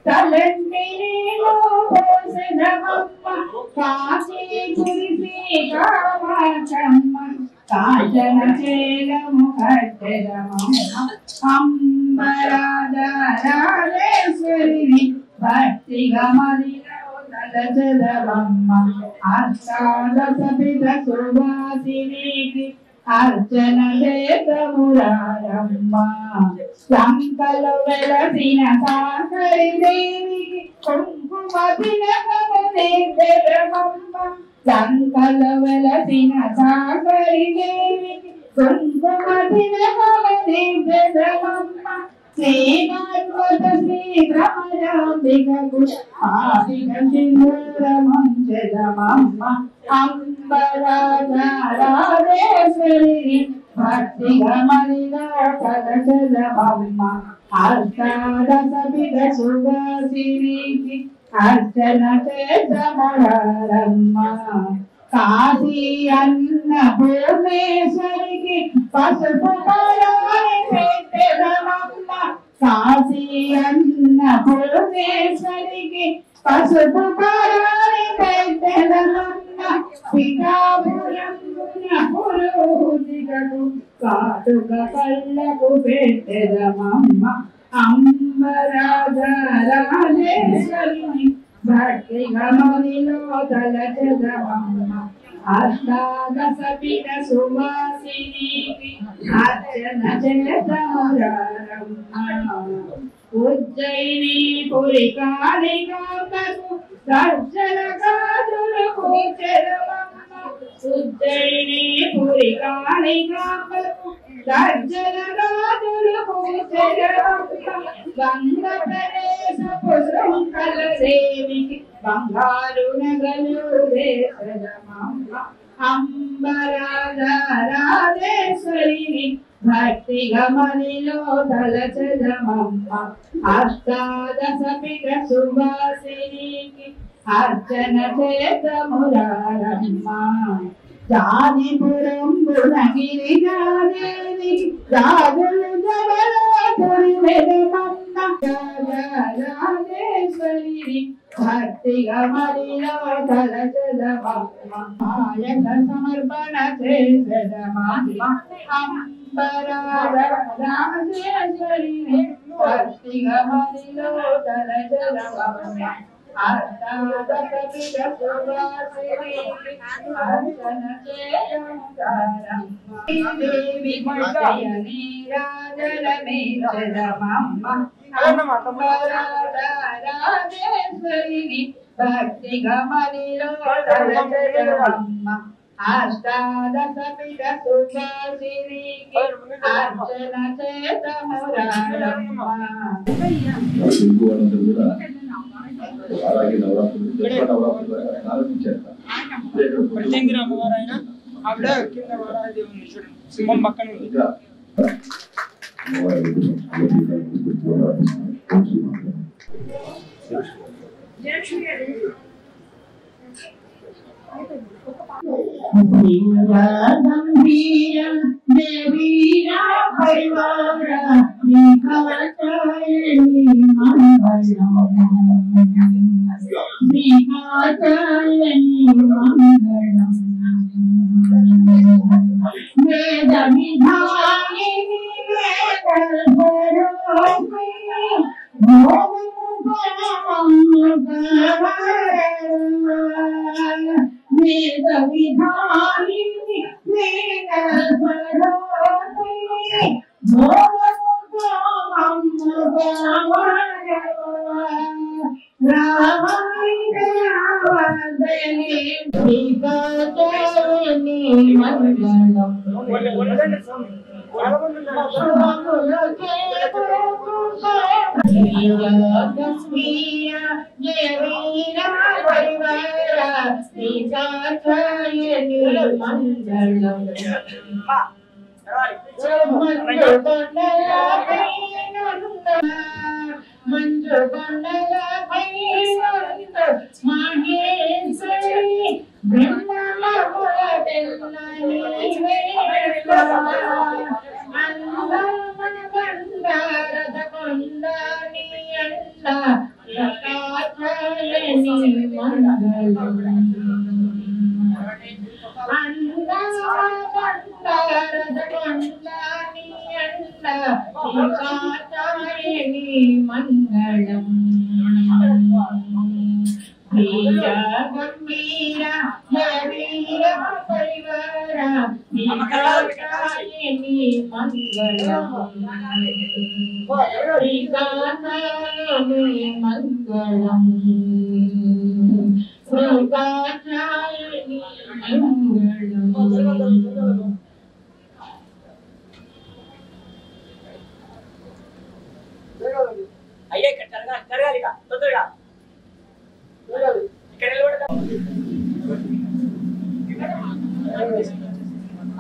Talanti Kashi కురిసి కామాక్షమ్మ కాంచన చేలము కట్టెదమమ్మ అంబరాజరాజేశ్వరిని భక్తిగా మదిలో తలచెదమమ్మ అష్టాదశ సువాసినికి అర్చన చేతమురారమ్మ సంకలు వెలసిన సాకరి దేవికి కుంకుమ తిలకము నేర్చెదమమ్మ సంకలు వెలసిన సాకరి దేవికి కుంకుమ తిలకము నేర్చెదమమ్మ శ్రీమాత్మత శ్రీ భ్రమరాంబికకు ఆదిక సింధూరమంచెదమమ్మ అంబరాజరాజేశ్వరిని భక్తిగా మదిలో తలచెదమమ్మ అష్టాదశ సువాసినికి అర్చన చేతమురారమ్మ కాశీ అన్నపూర్ణేశ్వరికి పసుపు పరాని పెట్టెదమమ్మ కాశీ అన్నపూర్ణేశ్వరికి పసుపు పరాని పెట్టెదమమ్మ పిఠాపురమున పురోహితులకు కాటుక కళ్ళకు పెట్టెదమమ్మ అంబరాజరాజేశ్వరిని భక్తిగా మదిలో తలచెదమమ్మ అష్టాదశ పీఠ సువాసినికి అర్చన చేతమురారమ్మ ఉజ్జయిని పురి కాళికాంబకు దర్శన గాజులు కూచెదమమ్మ ఉజ్జయిని పురి కాళికాంబకు దర్శన గాజులు కూచెదమమ్మ గంగ ప్రదేశపు శృంఖల దేవికి బంగారు నగలు వేసదమమ్మ అంబరాజరాజేశ్వరిని భక్తిగా మదిలో తలచెదమమ్మ అష్టాదశ పీఠ సువాసినికి అర్చన చేతమురారమ్మ జానిపురం గుణగిరి జాదేవి రాజులు జగదమమ్మ రాజేశ్వరిని భక్తిగా మదిలో తలచెదమమ్మ ఆయక సమర్పణ చేసెదమమ్మ అంబరాజరాజేశ్వరిని భక్తిగా మదిలో తలచెదమమ్మ అష్టాదశ పీఠ సువాసినికి అర్చన చేతమురారమ్మ దేవి జయని రాజలమేచెదమమ్మ అంబరాజరాజేశ్వరిని భక్తిగా మదిలో తలచెదమమ్మ అష్టాదశ పీఠ సువాసినికి అర్చన చేతమురారమ్మ అలాగే నవరాత్రులు ఆరంభించారు అమ్మవారైనా ఆవిడ కింద వారాదేవి చూడండి సింహం పక్కన ఉంది గంభీర దేవీరా పరివార శ్రీకాచార్యని మంగళం వేద విధాయిని వేద విధాయిని మంజు కొండల మహేశ్వరి బ్రహ్మముల తెల్లని అందారద కొండని అండ మంగళం శ్రీకాచారిణి మంగళం వీర గంభీర వీర పరివార శ్రీకాచారిణి మంగళం శ్రీకాచారిణి మంగళం శ్రీకాచారిణి మంగళం అయ్యే జరగాలి తొందరగా ఇక్కడ నిలబడదా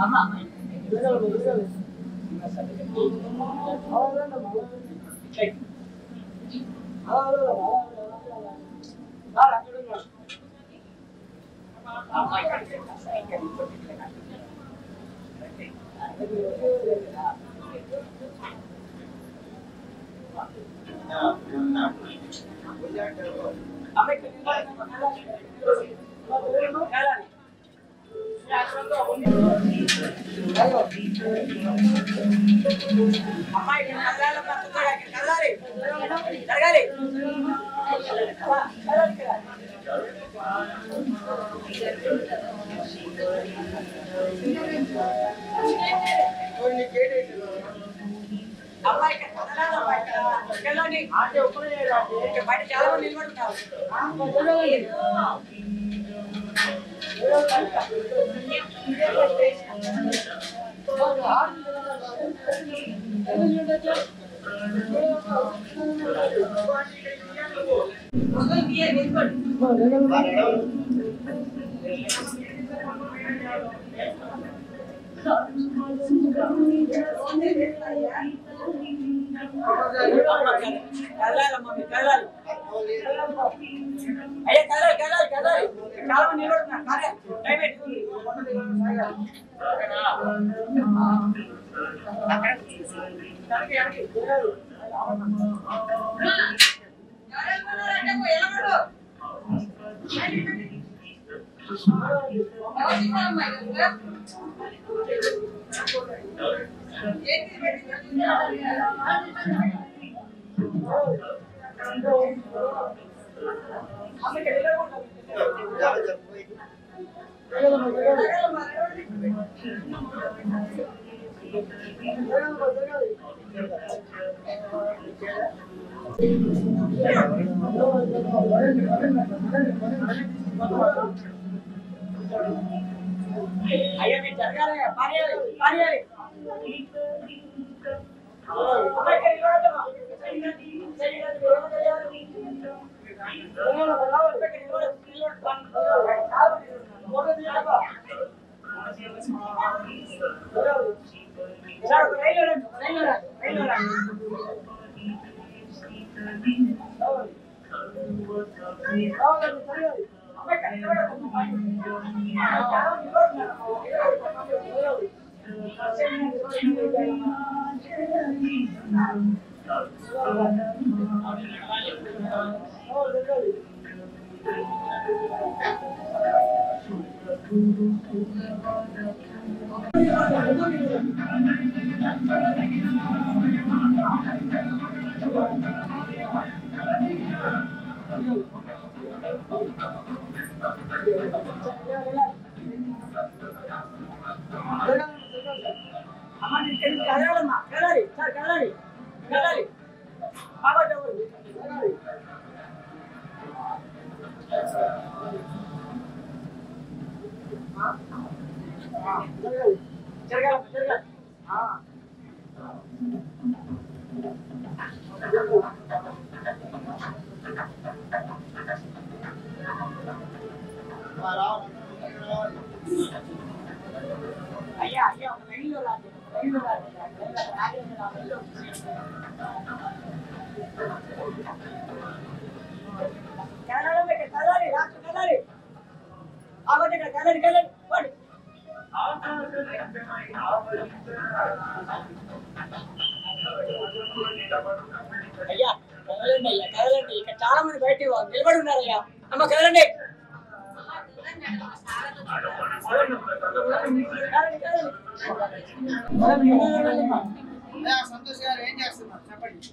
అమ్మా అమ్మాయి జరగాలి అమ్మాయి బయట చాలా మంది నిలబడుతున్నారు కదలాలి అయ్యా కదలాలి చాలా మంది నిలబడుతున్నారు అయ్యా మీరు జరగాలి పారేయాలి అయ్యా కదలండి అయ్యా కదలండి ఇక్కడ చాలా మంది బయట నిలబడి ఉన్నారయ్యా అమ్మ కదలండి సంతోష్ గారు ఏం చేస్తున్నారు చెప్పండి.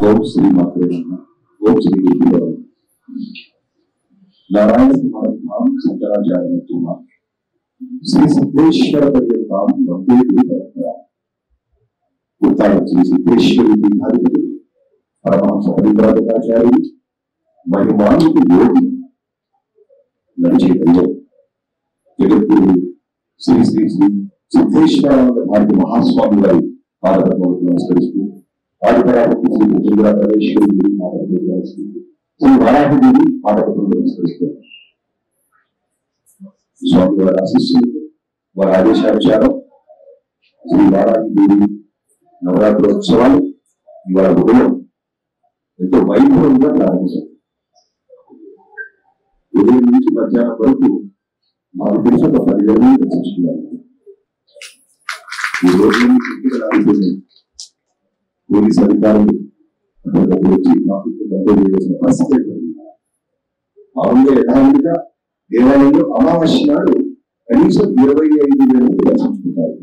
ఓం శ్రీ మాత్రే నమః. ఓం శ్రీ नारायण कुमार धाम शंकराचार्य कुमार श्री सिद्धेश्वर पर्यंताम वंदे गुरु परंपरा उत्तर श्री सिद्धेश्वरी पीठाधिपति परमहंस परिव्राजकाचार्य महिमान्वित योगी नरचे दैव जगद्गुरु श्री श्री श्री सिद्धेश्वरानंद भारती महास्वामी वारी पादपद्ममुలకు నమస్కరిస్తూ ఆదిపరాశక్తి శ్రీ భుజంగరాధేశ్వరి దేవి పాదపద్మములకు నమస్కరిస్తూ శ్రీ వారాహి దేవి పాదపద్మములకు నమస్కరిస్తూ స్వామి వారి ఆశీస్సులతో వారి ఆదేశానుసారం శ్రీ వారాహి దేవి నవరాత్రోత్సవాలు ఇవాళ ఉదయం ఎంతో వైభవంగా ప్రారంభించారు. ఉదయం నుంచి మధ్యాహ్నం వరకు మాకు తెలిసి ఒక 10 గంటలు దర్శించుకున్నారు. ఈ రోజు రాలిపోయింది పోలీసు అధికారులు వచ్చి ట్రాఫిక్ కంట్రోల్ చేసిన పరిస్థితి ఏర్పడింది. మామూలుగా యథావిధిగా దేవాలయంలో అమావాస్య నాడు కనీసం 25,000 దర్శించుకుంటారు.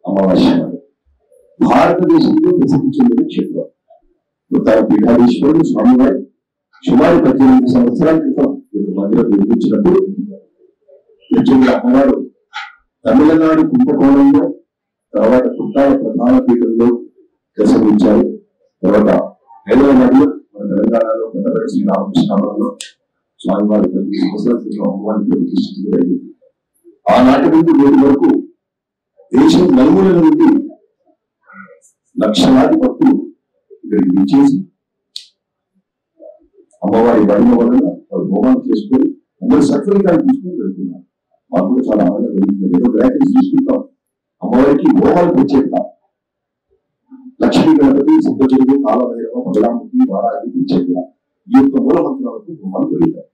అమావాస్య నాడు భారతదేశంలో ప్రసిద్ధి చెందిన క్షేత్రం. ఉత్తర పీఠాధీశ్వరుడు స్వామివారు సుమారు 18 సంవత్సరాల క్రితం మందిరం నిర్మించినప్పుడు అమ్మవారు తమిళనాడు కుంభకోణంలో తర్వాత కుట్టాల ప్రధాన పీఠంలో దర్శనమిచ్చారు. తర్వాత హైదరాబాద్లో మన తెలంగాణలో పెద్దపల్లి శ్రీరామకృష్ణాపురంలో స్వామివారి 10 సంవత్సరాల క్రితం అమ్మవారిని ప్రతిష్ఠించడం జరిగింది. ఆనాటి నుండి నేటి వరకు దేశం నలుమూలల నుండి లక్షలాది భక్తులు ఇక్కడికి విచ్చేసి అమ్మవారి మహిమ వలన వారు హోమాలు చేసుకొని అందరూ సత్ఫలితాన్ని తీసుకుని వెళ్తున్నారు. మాకు కూడా చాలా ఆనందం కలుగుతుంది. ఏదో బ్రాకెట్స్ తీసుకుంటాం. అమ్మవారికి హోమాలు ప్రత్యేకత. లక్ష్మీ గణపతి, సిద్ధజుడు, కాలభైరవ, బలరాముఖి, వారాహి ప్రత్యేకత. ఈ యొక్క మూలమంత్రాలకు హోమాలు జరుగుతాయి.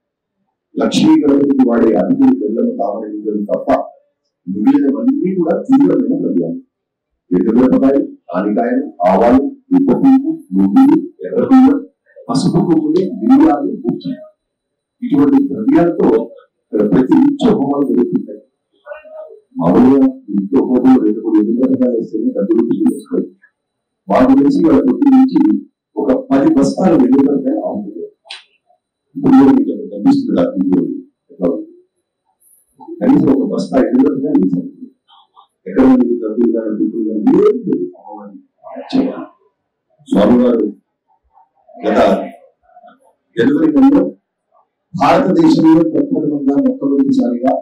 లక్ష్మీ గణపతికి వాడే అతిథులు బెల్లము, తామర గింజలు తప్ప మిగిలినవన్నీ కూడా తీవ్రమైన ద్రవ్యాలు. ఎదురుపకాయలు, ఆనికాయలు, ఆవాలు, ఉప్పు పువ్వు, నువ్వులు, ఎర్ర పువ్వు, పసుపు పువ్వులు, బియ్యాలు, ఉప్పు ఇటువంటి ద్రవ్యాలతో ప్రతి నిత్య హోమాలు జరుగుతుంటాయి. మామూలుగా ఇంట్లో హోమం 2-3 రకాలు వేస్తేనే డబ్బులు వస్తాయి. వాటి నుంచి వాళ్ళ కొద్ది నుంచి ఒక 10 బస్తాలు వెళ్ళిపోతే అవుతుంది. ఇప్పుడు కనిపిస్తుంది కనీసం ఒక బస్తా ఎదురుగా వేసారు. ఎక్కడ డబ్బులు కానీ దుడ్డులు కానీ స్వామివారు గత జనవరి నెలలో భారతదేశంలో ప్రప్రథమంగా మొట్టమొదటిసారిగా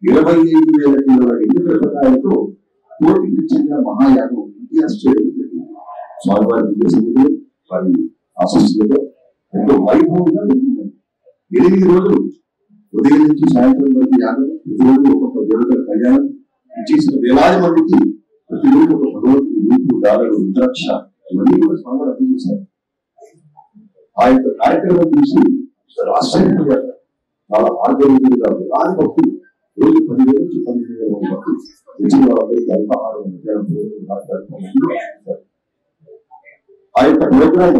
25,000 కిలోల ఎండుమిరపకాయలతో కోటికి చెందిన మహాయాగం ఇంతియాజ్ చేయడం జరిగింది. స్వామివారి విజయసంధిలో వారి ఆశీస్సులతో ఎంతో వైభవంగా జరిగింది. 8 రోజులు ఉదయం నుంచి సాయంత్రం వరకు యాగం, ప్రతిరోజు ఒక్కొక్క దేవతల కళ్యాణం చేసిన వేలాది మందికి ప్రతిరోజు ఒక భగవంతుడి రూపు, దారులు, రుద్రాక్ష ఇవన్నీ కూడా స్వామివారు అందజేశారు. ఆ యొక్క కార్యక్రమం చూసి ఆశ్చర్యపోయారు. చాలా ఆరోగ్యంగా వేలాది భక్తులు రోజు 10,000 నుంచి 15,000 భక్తులు వచ్చిన వాళ్ళందరికీ అల్పాహారం ఆ యొక్క ప్రోగ్రాం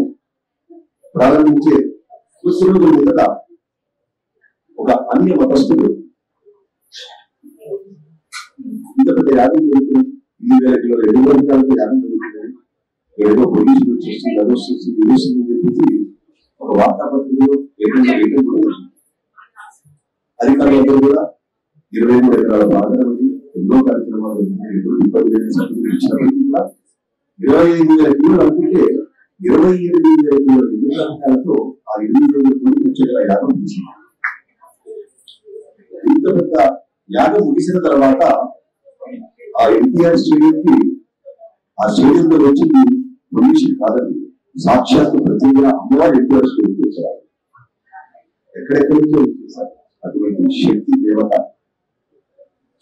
ప్రారంభించే కొద్ది రోజుల ముందట ఒక అన్య మతస్థుడు ఇంత పెద్ద యాగం జరుగుతుంది, 2,000 కిలోల ఎండుమిరపకాయలతో యాగం జరుగుతుంది, ఏదో పోలీసులు వచ్చేసి అదొస్తుంది విదేశం అని చెప్పేసి ఒక వార్తాపత్రికలో అధికారులందరూ కూడా 23 ఎకరాల బాధలు ఎన్నో కార్యక్రమాలు 10,000 సభ్యులు ఇచ్చినప్పటికీ కూడా 25,000 కిలోలు అనుకుంటే 28,000 కిలోల ఎండుమిరపకాయలతో ఆ 8,000 కోట్లు తెచ్చేలా యాగం చేసింది. ఇంత పెద్ద యాగం ముగిసిన తర్వాత ఆ ఎన్టీఆర్ స్టేడియంకి ఆ స్టేడియంలో వచ్చింది పొల్యూషన్ కాదండి, సాక్షాత్తు ప్రత్యేకంగా అమ్మవారి ఎన్టీఆర్ స్టేడియంకి వచ్చారు. ఎక్కడెక్కడి నుంచో వచ్చేసారు. అటువంటి శక్తి దేవత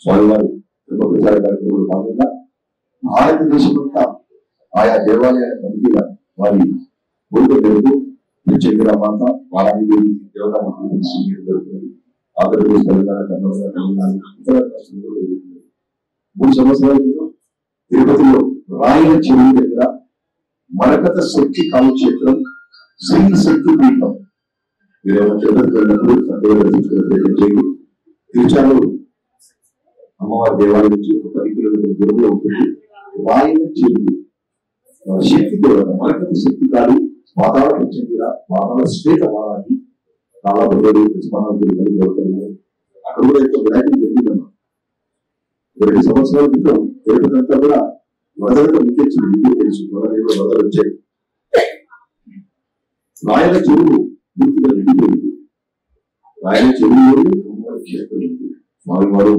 స్వామివారి ప్రచార కార్యక్రమంలో భాగంగా భారతదేశం అంతా ఆయా దేవాలయాల కమిటీల వారి కోరిక మేరకు చంద్రమాత వారాహి దేవి దేవతా జరుగుతుంది. ఆంధ్రప్రదేశ్, తెలంగాణ, కర్ణాటక, తమిళనాడు, ఇతర రాష్ట్రాల్లో జరుగుతుంది. 3 సంవత్సరాల క్రితం తిరుపతిలో రాయల చెరువు దగ్గర మరకత శక్తి కాలక్షేత్రం శ్రీ శక్తి పీఠం తిరుచారు అమ్మవారి దేవాలయం నుంచి ఒక 10 కిలోమీటర్ల దూరంలో ఉంటుంది. రాయల చెరువు శక్తి దేవత మరకత శక్తి కాదు పాతాళ చెందిన పాతాళ శ్వేత వారాన్ని చాలా బదులు ప్రతిపాదనలు అక్కడ కూడా ఎక్కువ వినాయకులు జరిగిందమ్మా. 2 సంవత్సరాల క్రితం తిరుపతి కూడా వరదలతో ముఖ్యించింది. మీకు తెలుసు వరదలు వచ్చాయి. రాయల చెరువు పూర్తిగా నిండిపోయింది. రాయల చెరువు క్షేత్రం స్వామివారు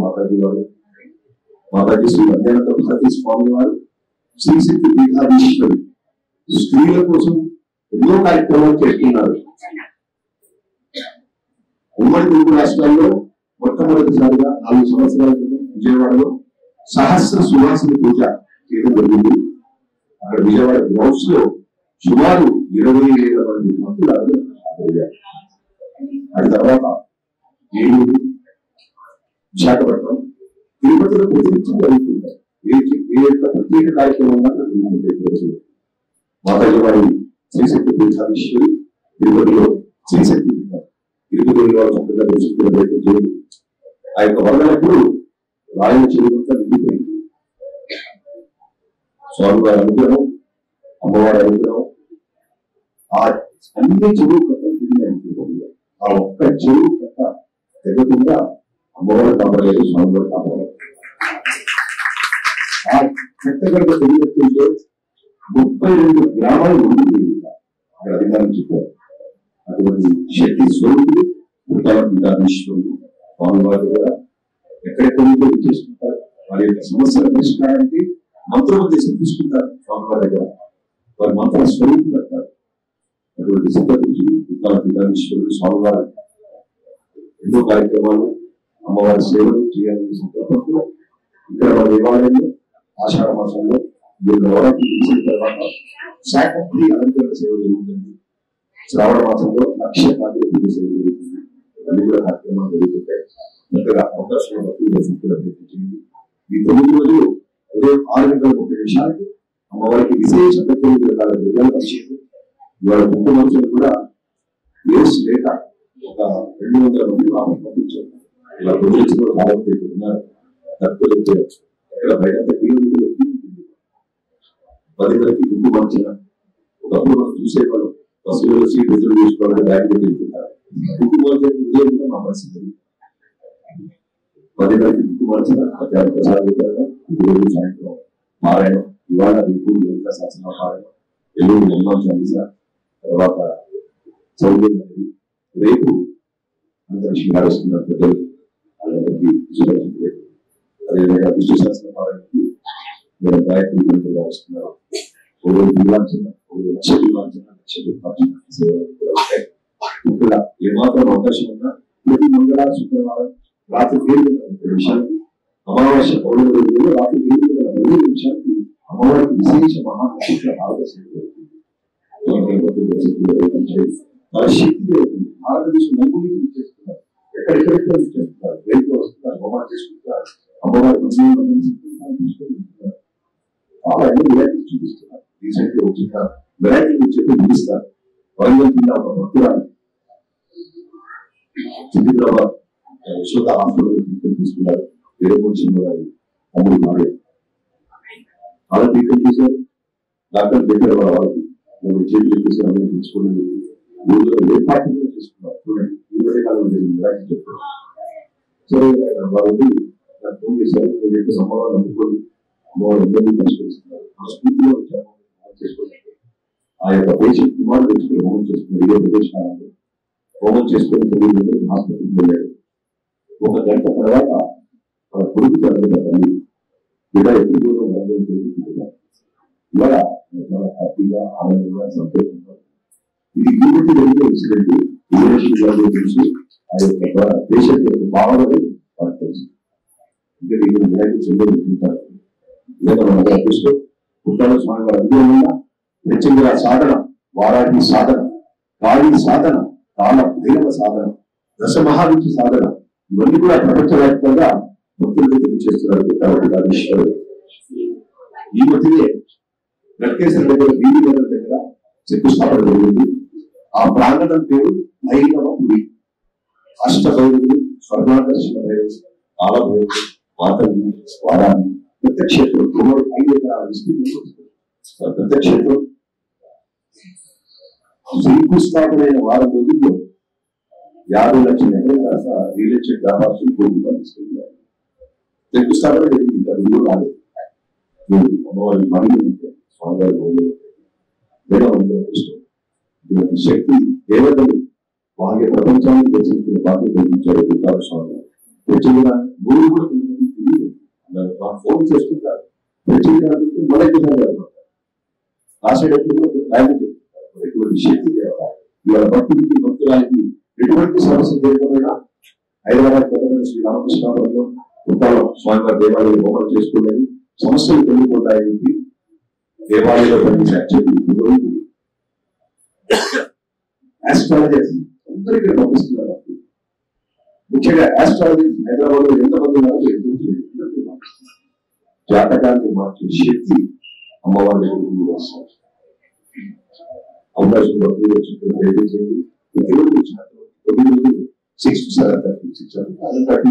మాతాజీ శ్రీ అధ్యానంద సతీ స్వామి వారు శ్రీశక్తి పీఠాధీశ్వరి స్త్రీల కోసం ఎన్నో కార్యక్రమాలు చేస్తున్నారు. ఉమ్మడి తెలుగు రాష్ట్రాల్లో మొట్టమొదటిసారిగా 4 సంవత్సరాల క్రితం విజయవాడలో సహస్ర సువాసిని పూజ చేయడం జరిగింది. అక్కడ విజయవాడ గ్రౌండ్స్ లో సుమారు 20,000 మంది భక్తులు హాజరయ్యారు. అది తర్వాత ఏలూరు, విశాఖపట్నం, తిరుపతిలో ప్రతినిత్యం జరుగుతుంటారు. ఏ యొక్క ప్రత్యేక కార్యక్రమం మాతాజీ వారి శ్రీశక్తి పీఠాధీశ్వరి తిరుపతిలో శ్రీశక్తి తిరుపతిలో చక్కగా దర్శించిన ప్రయత్నం చేయండి. ఆ యొక్క వరదలప్పుడు రాయల చెరువుంతా నిండిపోయింది. స్వామివారి అనుగ్రహం, అమ్మవారి అనుగ్రహం, ఆ అన్ని చెరువు కట్టలు తిరిగి ఆ ఒక్క చెరువు కట్ట తెగకుండా అమ్మవారు కాపాడలేదు, స్వామివారు కాపాడలేదు. ఆ కట్టగడ్డ తెలియకుంటే 32 గ్రామాలు ఉండిపోయింది. అక్కడ అధికారులు చెప్పారు. అటువంటి శక్తి స్వరూపుడు పీఠాధీశ్వరుడు స్వామివారు కూడా ఎక్కడెక్కడ చేసుకుంటారు. వారి యొక్క సమస్యల పరిష్కారానికి మంత్రోపదేశం తీసుకుంటారు. స్వామివారి దగ్గర వారి మంత్ర స్వరూపులు అంటారు. అటువంటి సిద్ధపురుషుడు పీఠాధీశ్వరుడు స్వామివారు ఎన్నో కార్యక్రమాలు అమ్మవారి సేవలు చేయాలని సందర్భంలో ఇక్కడ మన దేవాలయంలో ఆషాఢ మాసంలో నవరాత్రి ముగిసిన తర్వాత శాకంభరి అలంకరణ సేవ జరుగుతుంది. శ్రావణ మాసంలో లక్ష కాంతుల పూజ సేవ జరుగుతుంది. అన్ని కూడా కార్యక్రమాలు జరుగుతుంటాయి. చక్కగా అవకాశం ప్రయత్నించింది. ఈ 9 రోజులు ఉదయం 6:30 అమ్మవారికి విశేష 19 రకాల ద్రవ్యాలు పరిచయం. ఇవాళ కుంకుమార్చన కూడా వేస్ట్ లేక ఒక 200 మంది వాటిని పంపించారు. ఇలా ప్రజలు చాలా ఉన్నారు. తక్కువ ఎక్కడ బయట కిలోమీటర్లు 10 మందికి కుంకుమార్చన. ఒకప్పుడు మనం చూసేవాళ్ళు బస్సులలో సీట్ రిజర్వ్ చేసుకోవాలంటే బ్యాగ్ వెళ్తుంటారు. కుంకుమార్చన ఉదయం కూడా మా పరిస్థితి 10 మందికి కుంకుమార్చన, మధ్యాహ్నం ప్రసాదం రోజు సాయంత్రం పారాయణం. ఇవాళ రేపు లలిత శాసన పారాయణం, ఎల్లుండి హనుమాన్ చాలీసా, తర్వాత చౌదరి నది, రేపు అంతరిక్షం వస్తున్నారు ప్రజలు. అలాంటి అదేవిధంగా విష్ణు శాసన పారాయణకి మీరు గాయత్రి మంత్రులు వస్తున్నారు. లక్ష సేవలు కూడా ఉంటాయి. ఇక్కడ ఏమాత్రం అవకాశం ఉన్నా ప్రతి మంగళవారం, శుక్రవారం రాత్రి 7 నిమిషాలకి, అమావాస్య పౌర్ణమి రోజుల్లో రాత్రి 7 నిమిషాలకి అమ్మవారికి విశేష మహానక్షత్ర ఆలోచన చాలా శక్తి జరుగుతుంది. భారతదేశం నలుగురికి చేస్తున్నారు, ఎక్కడెక్కడెక్కడ చేస్తున్నారు, రైతులు వస్తున్నారు, అమ్మవారు చేసుకుంటారు. అమ్మవారి చాలా ఎన్నో వెరైటీ చూపిస్తున్నారు. రీసెంట్ గా వచ్చిన వెరైటీ చెప్పి చూపిస్తారు. వరంగల్ జిల్లా ఒక భక్తురాలు సికింద్రాబాద్ యశోద హాస్పిటల్ తీసుకున్నారు. వీరభూషణ గారి తమ్ముడు భార్య అలా ట్రీట్మెంట్ చేశారు. డాక్టర్ చెప్పారు వాళ్ళకి చేతులు చెప్పేసి అందరూ తెచ్చుకోండి. ఊళ్ళో ఏ పార్టీ కూడా చేసుకున్నారు. చూడండి ఈ మధ్య కాలంలో జరిగింది వెరైటీ చెప్పారు. సరే వాళ్ళు నాకు ఫోన్ చేశారు. నేను చెప్పి అమ్మవారు నమ్ముకోండి, అమ్మవారు అందరినీ పరిష్కరిస్తున్నారు. మన స్ఫూర్తిలో వచ్చాము చేసుకోండి. ఆ యొక్క పేషెంట్ కుమారుడు వచ్చి హోమం చేసుకున్నారు. ఇదే ప్రదేశాలలో హోమం చేసుకుని 9 గంటలకు హాస్పిటల్కి వెళ్ళాడు. 1 గంట తర్వాత మన కొడుకు తల్లి బిడ్డ ఎప్పుడు ఇవాళ చాలా హ్యాపీగా, ఆనందంగా, సంతోషంగా. ఇది యూనిటీ జరిగే ఇన్సిడెంట్. విజయలక్ష్మి తెలుసు. ఆ యొక్క పేషెంట్ యొక్క భావనలు వాళ్ళకి తెలుసు. ఇంకా దీన్ని వినాయకుడు చెందుకుంటారు. ఇదే మనం అదృష్టం. పుట్టాల స్వామి వారి అనుభవంగా ప్రత్యేక సాధన, వారాహి సాధన, కాళీ సాధన, కాల భైరవ సాధన, దశమహావిద్య సాధన, ఇవన్నీ కూడా ప్రపంచవ్యాప్తంగా భక్తులకు తెలియజేస్తున్నారు పీఠాధీశ్వరుడు. ఈ మధ్యనే వెంకటేశ్వర దగ్గర వీధి దగ్గర శంకుస్థాపన జరిగింది. ఆ ప్రాంగణం పేరు భైరవ గుడి. అష్టభైరవుడు, స్వర్ణాకర్షణ భైరవుడు, కాలభైరవుడు, మాతవి, వారాన్ని, ప్రత్యక్షేత్రం 5 ఎకరాల విస్తీర్ణంలో ప్రత్యక్షేత్రం శంకుస్థాపనైన వారం రోజుల్లో 50 లక్షల ఎకరం కాస్త రియల్ ఎస్టేట్ వ్యాపారస్తులు కోర్టుగా తీసుకెళ్ళారు. శంకుస్థాపన జరిగింది, ఇంకా రూలు రాలేదు. అమ్మవారి మహిళలు ఉంటాయి, స్వామివారి భూములు ఇటువంటి శక్తి దేవతలు బాహ్య ప్రపంచాన్ని దర్శించుకునే బాధ్యత కల్పించారు గురుగారు స్వామి. ప్రత్యేకంగా గురువు కూడా కొంతమంది తెలియదు, ఫోన్ చేస్తుంటారు. ప్రత్యేకంగా మొదటి రాసేటప్పుడు ఎటువంటి శక్తి దేవాలి. ఇవాళ భక్తుడికి భక్తురానికి ఎటువంటి సమస్య లేకపోయినా హైదరాబాద్ కొత్తపేట శ్రీ రామకృష్ణాపురంలో ఉంటాలో స్వామివారి దేవాలయం బొమ్మలు చేసుకునేది సమస్యలు తొలగిపోతాయని దేవాలయంలో పనిచేసే ఆస్ట్రాలజర్స్ అందరికీ పంపిస్తున్నారు. ముఖ్యంగా ఆస్ట్రాలజర్స్ హైదరాబాద్ లో ఎంతమంది ఉన్నారో జాతకాన్ని మార్చే శక్తి అమ్మవారి దగ్గరికి వస్తారు. అవకాశం ప్రతిరోజు 9 to 7:30 6 to 7:30